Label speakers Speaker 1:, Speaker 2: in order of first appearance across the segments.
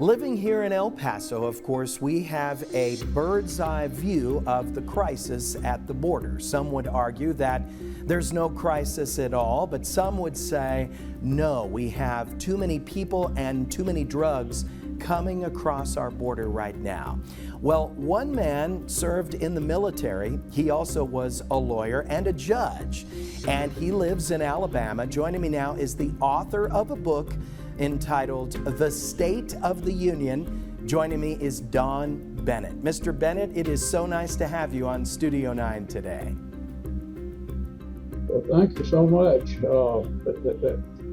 Speaker 1: Living here in El Paso, of course, we have a bird's eye view of the crisis at the border. Some would argue that there's no crisis at all, but some would say, no, we have too many people and too many drugs coming across our border right now. Well, one man served in the military. He also was a lawyer and a judge, and he lives in Alabama. Joining me now is the author of a book entitled The State of the Union. Joining me is Don Bennett. Mr. Bennett, it is so nice to have you on Studio 9 today.
Speaker 2: Well, thank you so much.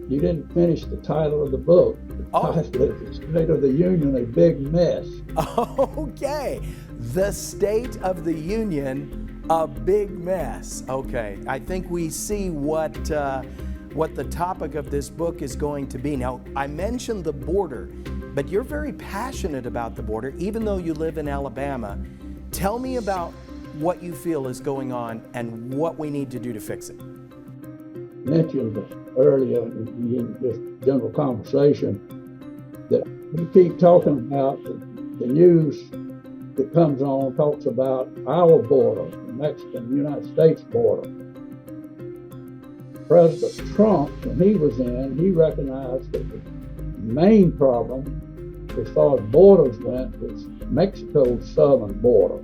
Speaker 2: You didn't finish the title of the book. The title is The State of the Union, A Big Mess.
Speaker 1: Okay. The State of the Union, A Big Mess. Okay. I think we see what the topic of this book is going to be. Now, I mentioned the border, but you're very passionate about the border, even though you live in Alabama. Tell me about what you feel is going on and what we need to do to fix it.
Speaker 2: Mentioned earlier in this general conversation that we keep talking about the news that comes on talks about our border, the Mexican-United States border. President Trump, when he was in, he recognized that the main problem as far as borders went was Mexico's southern border.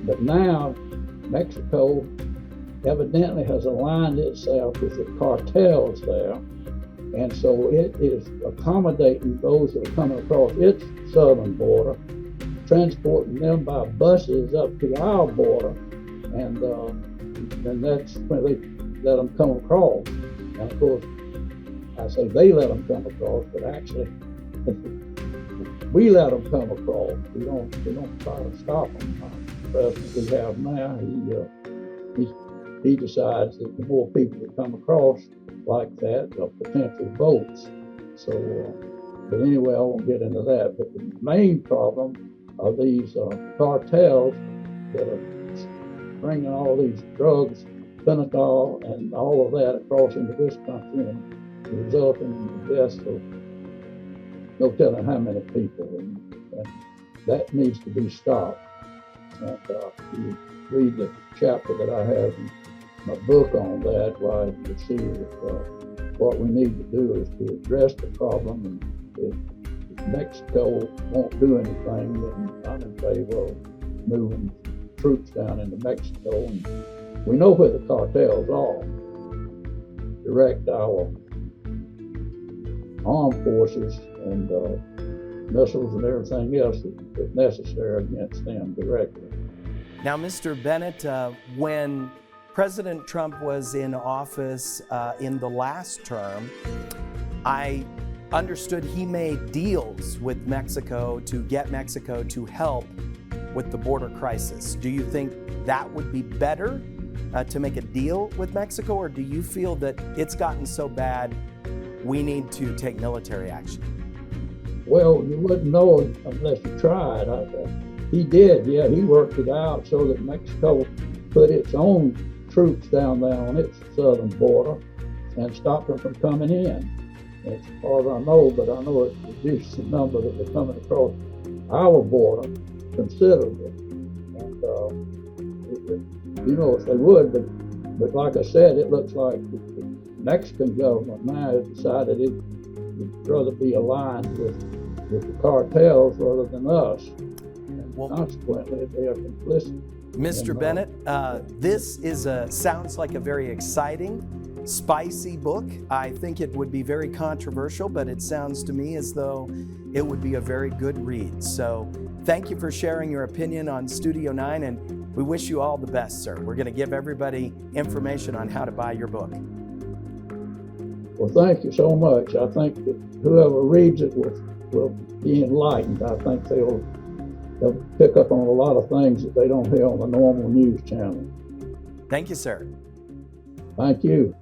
Speaker 2: But now Mexico evidently has aligned itself with the cartels there, and so it is accommodating those that are coming across its southern border, transporting them by buses up to our border, and that's when they let them come across. And of course, I say they let them come across, but actually we let them come across. We don't try to stop them. The president we have now, he decides that the more people that come across like that, the potential votes. So, but anyway, I won't get into that. But the main problem are these cartels that are bringing all these drugs, fentanyl, and all of that across into this country, and resulting in the deaths of no telling how many people. And that needs to be stopped. And you read the chapter that I have in my book on that, where you can see that what we need to do is to address the problem. And if Mexico won't do anything, then I'm in favor of moving troops down into Mexico. And we know where the cartels are. Direct our armed forces and missiles and everything else that's necessary against them directly.
Speaker 1: Now, Mr. Bennett, when President Trump was in office in the last term, I understood he made deals with Mexico to get Mexico to help with the border crisis. Do you think that would be better to make a deal with Mexico, or do you feel that it's gotten so bad we need to take military action?
Speaker 2: Well, you wouldn't know unless you tried. He did, yeah. He worked it out so that Mexico put its own troops down there on its southern border and stopped them from coming in. As far as I know, but I know it reduced the number that were coming across our border considerably. And if they would, but like I said, it looks like the Mexican government now has decided it would rather be aligned with the cartels rather than us. And consequently, they are complicit.
Speaker 1: Mr. Bennett, this sounds like a very exciting, spicy book. I think it would be very controversial, but it sounds to me as though it would be a very good read. So thank you for sharing your opinion on Studio 9, and we wish you all the best, sir. We're going to give everybody information on how to buy your book.
Speaker 2: Well, thank you so much. I think that whoever reads it will be enlightened. I think they'll pick up on a lot of things that they don't hear on the normal news channel.
Speaker 1: Thank you, sir.
Speaker 2: Thank you.